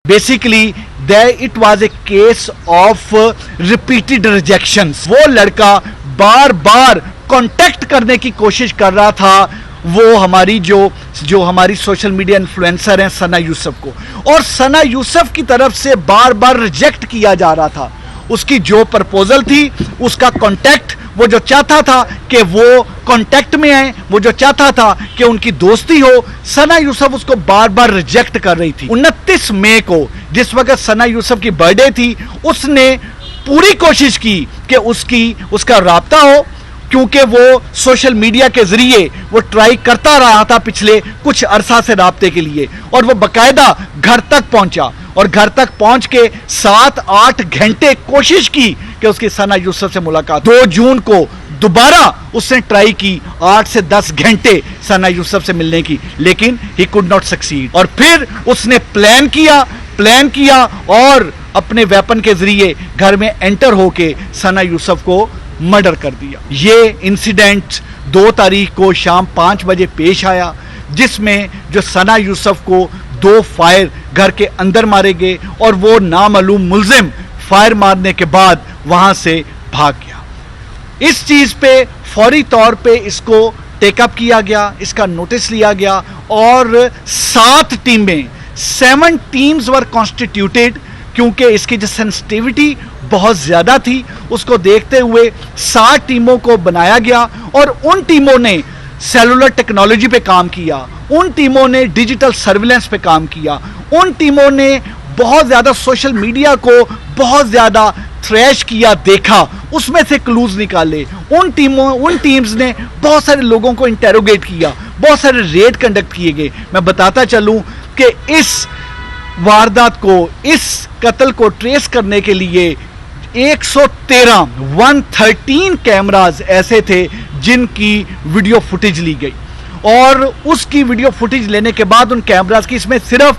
Basically it was a case of repeated rejections. वो लड़का बार बार contact करने की कोशिश कर रहा था वो हमारी जो हमारी सोशल मीडिया इन्फ्लुएंसर हैं सना यूसुफ को, और सना यूसुफ की तरफ से बार बार रिजेक्ट किया जा रहा था। उसकी जो प्रपोजल थी, उसका कांटेक्ट, वो जो चाहता था कि वो कांटेक्ट में आए, वो जो चाहता था कि उनकी दोस्ती हो, सना यूसुफ उसको बार बार रिजेक्ट कर रही थी। 29 मई को जिस वक्त सना यूसुफ की बर्थडे थी, उसने पूरी कोशिश की कि उसका राब्ता हो, क्योंकि वो सोशल मीडिया के जरिए वो ट्राई करता रहा था पिछले कुछ अरसा से राब्ते के लिए, और वो बकायदा घर तक पहुंचा और घर तक पहुंच के 7-8 घंटे कोशिश की कि उसकी सना यूसुफ से मुलाकात। 2 जून को दोबारा उसने ट्राई की 8 से 10 घंटे सना यूसुफ से मिलने की, लेकिन ही कुड नॉट सक्सीड। और फिर उसने प्लान किया और अपने वेपन के जरिए घर में एंटर होके सना यूसुफ को मर्डर कर दिया। ये इंसिडेंट 2 तारीख को शाम 5 बजे पेश आया, जिसमें जो सना यूसुफ को 2 फायर घर के अंदर मारे गए और वो नामालूम मुल्जिम फायर मारने के बाद वहां से भाग गया। इस चीज पे फौरी तौर पे इसको टेकअप किया गया, इसका नोटिस लिया गया और 7 टीम्स वर कॉन्स्टिट्यूटेड, क्योंकि इसकी जो सेंसिटिविटी बहुत ज्यादा थी, उसको देखते हुए 7 टीमों को बनाया गया और उन टीमों ने सेलुलर टेक्नोलॉजी पे काम किया, उन टीमों ने डिजिटल सर्विलेंस पे काम किया, उन टीमों ने बहुत ज्यादा सोशल मीडिया को बहुत ज्यादा थ्रैश किया, देखा, उसमें से क्लूज निकाले। उन टीम्स ने बहुत सारे लोगों को इंटेरोगेट किया, बहुत सारे रेड कंडक्ट किए गए। मैं बताता चलूं कि इस वारदात को, इस कत्ल को ट्रेस करने के लिए 113 कैमरास ऐसे थे जिनकी वीडियो फुटेज ली गई, और उसकी वीडियो फुटेज लेने के बाद उन कैमरास की, इसमें सिर्फ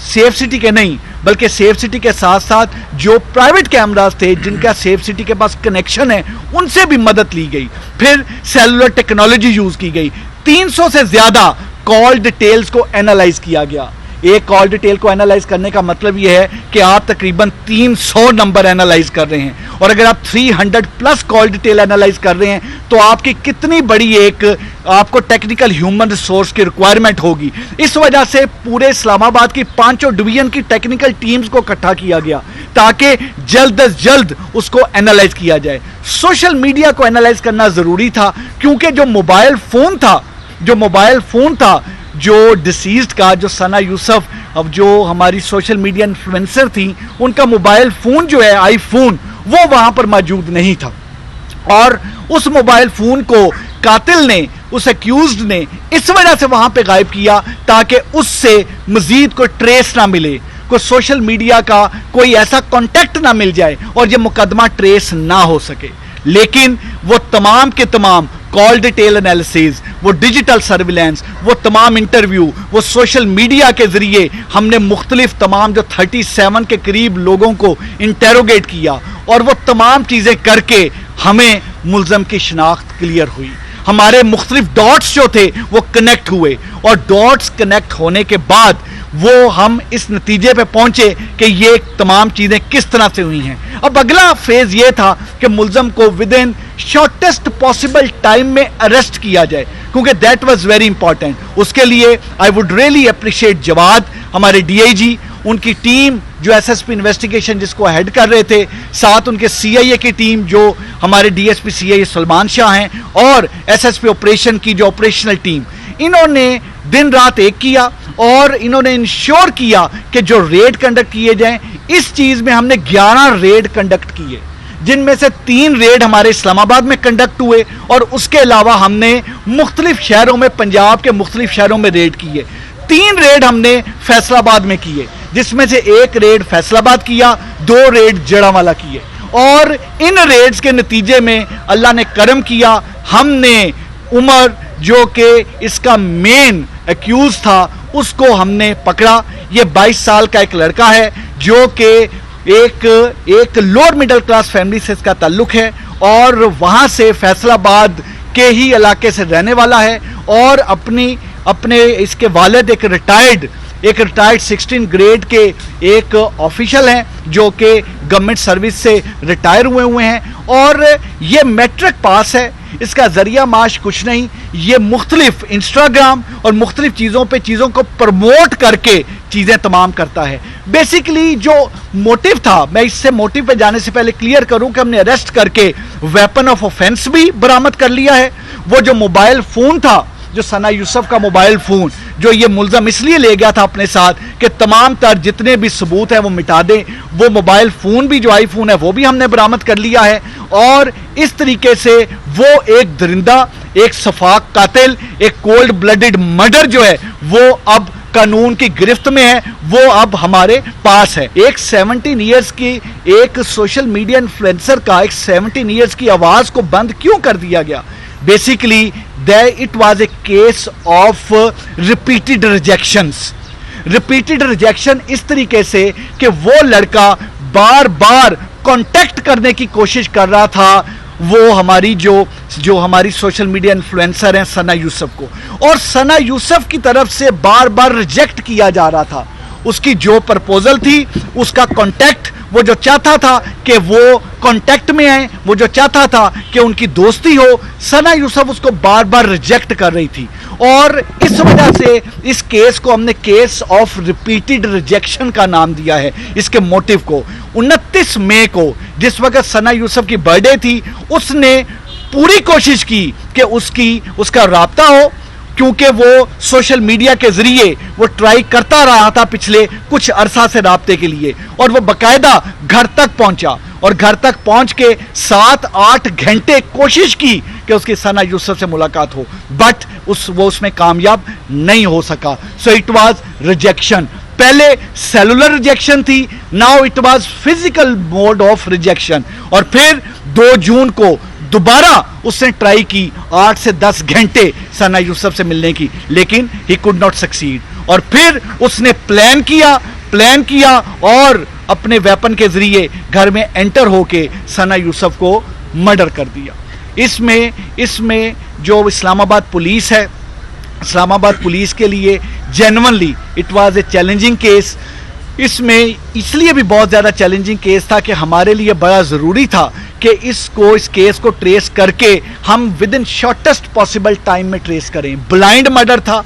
सेफ सिटी के नहीं बल्कि सेफ सिटी के साथ साथ जो प्राइवेट कैमरास थे जिनका सेफ सिटी के पास कनेक्शन है, उनसे भी मदद ली गई। फिर सेलुलर टेक्नोलॉजी यूज की गई। 300 से ज्यादा कॉल डिटेल्स को एनालाइज किया गया। एक कॉल डिटेल को एनालाइज करने का मतलब यह है कि आप तकरीबन 300 नंबर एनालाइज कर रहे हैं, और अगर आप 300 प्लस कॉल डिटेल एनालाइज कर रहे हैं तो आपकी कितनी बड़ी एक आपको टेक्निकल ह्यूमन रिसोर्स की रिक्वायरमेंट होगी। इस वजह से पूरे इस्लामाबाद की 5 डिवीजन की टेक्निकल टीम्स को इकट्ठा किया गया ताकि जल्द अज जल्द उसको एनालाइज किया जाए। सोशल मीडिया को एनालाइज करना जरूरी था, क्योंकि जो मोबाइल फोन था जो डिसीज्ड का, जो सना यूसुफ, अब जो हमारी सोशल मीडिया इन्फ्लुएंसर थी, उनका मोबाइल फोन जो है आईफोन, वो वहां पर मौजूद नहीं था, और उस मोबाइल फोन को कातिल ने, उस एक्यूज्ड ने इस वजह से वहां पे गायब किया ताकि उससे मजीद कोई ट्रेस ना मिले, कोई सोशल मीडिया का कोई ऐसा कॉन्टेक्ट ना मिल जाए और ये मुकदमा ट्रेस ना हो सके। लेकिन वो तमाम के तमाम कॉल डिटेल एनालिसिस, वो डिजिटल सर्विलेंस, वो तमाम इंटरव्यू, वो सोशल मीडिया के जरिए हमने मुख्तलिफ तमाम जो 37 के करीब लोगों को इंटेरोगेट किया, और वो तमाम चीजें करके हमें मुल्ज़म की शनाख्त क्लियर हुई। हमारे मुख्तलिफ डॉट्स जो थे वो कनेक्ट हुए, और डॉट्स कनेक्ट होने के बाद वो हम इस नतीजे पे पहुंचे कि ये तमाम चीजें किस तरह से हुई हैं। अब अगला फेज ये था कि मुल्ज़म को within shortest possible time में अरेस्ट किया जाए, क्योंकि दैट वाज वेरी इंपॉर्टेंट। उसके लिए I would really appreciate Jawad, हमारे डीआईजी, उनकी टीम जो एसएसपी इन्वेस्टिगेशन जिसको हेड कर रहे थे, साथ उनके सीआईए की टीम जो हमारे डीएसपी सीआईए सलमान शाह हैं, और एसएसपी ऑपरेशन की जो ऑपरेशनल टीम, इन्होंने दिन रात एक किया और इन्होंने इंश्योर किया कि जो रेड कंडक्ट किए जाएं। इस चीज में हमने 11 रेड कंडक्ट किए, जिनमें से 3 रेड हमारे इस्लामाबाद में कंडक्ट हुए, और उसके अलावा हमने मुख्तलिफ शहरों में, पंजाब के मुख्तलिफ शहरों में रेड किए। 3 रेड हमने फैसलाबाद में किए, जिसमें से 1 रेड फैसलाबाद किया, 2 रेड जड़ावाला किए, और इन रेड्स के नतीजे में अल्लाह ने करम किया, हमने उमर जो कि इसका मेन एक्यूज था उसको हमने पकड़ा। ये 22 साल का एक लड़का है जो कि एक लोअर मिडिल क्लास फैमिली से इसका ताल्लुक है, और वहां से फैसलाबाद के ही इलाके से रहने वाला है, और अपने इसके वालिद एक रिटायर्ड एक रिटायर्ड 16 ग्रेड के एक ऑफिशियल हैं जो कि गवर्नमेंट सर्विस से रिटायर हुए हैं, और ये मैट्रिक पास है। इसका जरिया माश कुछ नहीं, ये मुख्तलिफ इंस्टाग्राम और मुख्तलिफ चीज़ों पे चीज़ों को प्रमोट करके चीज़ें तमाम करता है। बेसिकली जो मोटिव था, मैं इससे मोटिव पे जाने से पहले क्लियर करूं कि हमने अरेस्ट करके वेपन ऑफ ऑफेंस भी बरामद कर लिया है। वो जो मोबाइल फ़ोन था, जो सना यूसुफ का मोबाइल फ़ोन, जो ये मुल्ज़म इसलिए ले गया था अपने साथ कि तमाम तर जितने भी सबूत हैं वो मिटा दें, वो मोबाइल फ़ोन भी जो आईफोन है वो भी हमने बरामद कर लिया है। और इस तरीके से वो एक दरिंदा, एक सफाक कातिल, एक कोल्ड ब्लडेड मर्डर जो है वो अब कानून की गिरफ्त में है, वो अब हमारे पास है। एक 17 ईयर्स की एक सोशल मीडिया इन्फ्लुएंसर का एक 17 ईयर्स की आवाज़ को बंद क्यों कर दिया गया? Basically it was a case of repeated rejections. Repeated rejection इस तरीके से कि वो लड़का बार बार कांटेक्ट करने की कोशिश कर रहा था वो हमारी जो हमारी सोशल मीडिया इन्फ्लुएंसर हैं सना यूसुफ को, और सना यूसुफ की तरफ से बार बार रिजेक्ट किया जा रहा था। उसकी जो प्रपोजल थी, उसका कांटेक्ट, वो जो चाहता था कि वो कांटेक्ट में आए, वो जो चाहता था कि उनकी दोस्ती हो, सना यूसुफ उसको बार बार रिजेक्ट कर रही थी। और इस वजह से इस केस को हमने केस ऑफ रिपीटेड रिजेक्शन का नाम दिया है इसके मोटिव को। 29 मई को जिस वक्त सना यूसुफ की बर्थडे थी, उसने पूरी कोशिश की कि उसका राब्ता हो, क्योंकि वो सोशल मीडिया के जरिए वो ट्राई करता रहा था पिछले कुछ अरसा से राब्ते के लिए, और वो बाकायदा घर तक पहुंचा और घर तक पहुंच के 7-8 घंटे कोशिश की कि उसकी सना यूसुफ से मुलाकात हो, बट वो उसमें कामयाब नहीं हो सका। So it was rejection. पहले सेलुलर रिजेक्शन थी, now it was physical mode of rejection. और फिर 2 जून को दोबारा उसने ट्राई की 8 से 10 घंटे सना यूसुफ से मिलने की, लेकिन ही कुड नॉट सक्सीड। और फिर उसने प्लान किया और अपने वेपन के जरिए घर में एंटर होके सना यूसुफ को मर्डर कर दिया। इसमें जो इस्लामाबाद पुलिस है, इस्लामाबाद पुलिस के लिए genuinely it was a challenging case. इसमें इसलिए भी बहुत ज़्यादा चैलेंजिंग केस था कि हमारे लिए बड़ा ज़रूरी था कि इस केस को ट्रेस करके हम with in shortest possible time में ट्रेस करें। ब्लाइंड मर्डर था,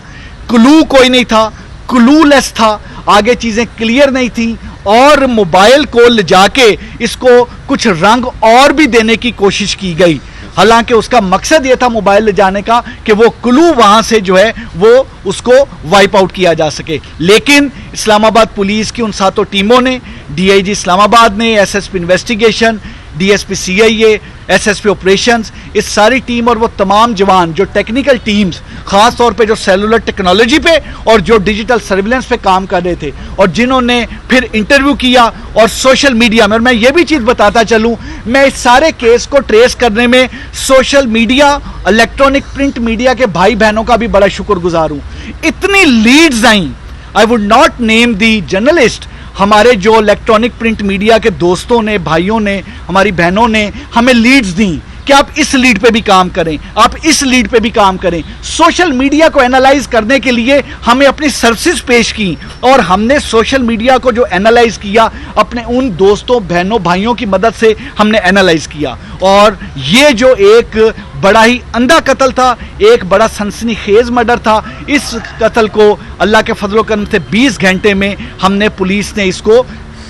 क्लू कोई नहीं था, क्लूलेस था, आगे चीज़ें क्लियर नहीं थी, और मोबाइल को ले जाके इसको कुछ रंग और भी देने की कोशिश की गई। हालांकि उसका मकसद यह था मोबाइल ले जाने का कि वो क्लू वहां से जो है वो उसको वाइप आउट किया जा सके। लेकिन इस्लामाबाद पुलिस की उन 7 टीमों ने, डीआईजी इस्लामाबाद ने, SSP investigation, DSP CIA, SSP operations, इस सारी टीम और वो तमाम जवान जो टेक्निकल टीम्स, खास तौर पे जो सेलुलर टेक्नोलॉजी पे और जो डिजिटल सर्विलेंस पे काम कर रहे थे, और जिन्होंने फिर इंटरव्यू किया और सोशल मीडिया में, और मैं ये भी चीज़ बताता चलूँ, मैं इस सारे केस को ट्रेस करने में social media, electronic print media के भाई बहनों का भी बड़ा शुक्रगुजार हूँ। इतनी लीड्स आई, I would not name the journalist, हमारे जो इलेक्ट्रॉनिक प्रिंट मीडिया के दोस्तों ने, भाइयों ने, हमारी बहनों ने हमें लीड्स दी कि आप इस लीड पे भी काम करें, आप इस लीड पे भी काम करें। सोशल मीडिया को एनालाइज करने के लिए हमें अपनी सर्विसेज पेश की, और हमने सोशल मीडिया को जो एनालाइज किया अपने उन दोस्तों, बहनों, भाइयों की मदद से हमने एनालाइज किया। और ये जो एक बड़ा ही अंधा कत्ल था, एक बड़ा सनसनीखेज मर्डर था, इस कत्ल को अल्लाह के फजलो करम से 20 घंटे में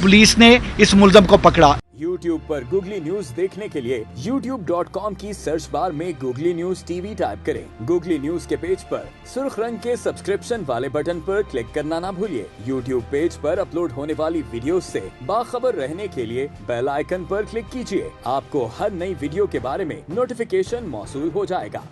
पुलिस ने इस मुल्ज़म को पकड़ा। YouTube पर गूगली न्यूज देखने के लिए youtube.com की सर्च बार में गूगली न्यूज टीवी टाइप करें। गूगली न्यूज के पेज पर सुर्ख रंग के सब्सक्रिप्शन वाले बटन पर क्लिक करना ना भूलिए। YouTube पेज पर अपलोड होने वाली वीडियोस से बाखबर रहने के लिए बेल आइकन पर क्लिक कीजिए। आपको हर नई वीडियो के बारे में नोटिफिकेशन मौसूल हो जाएगा।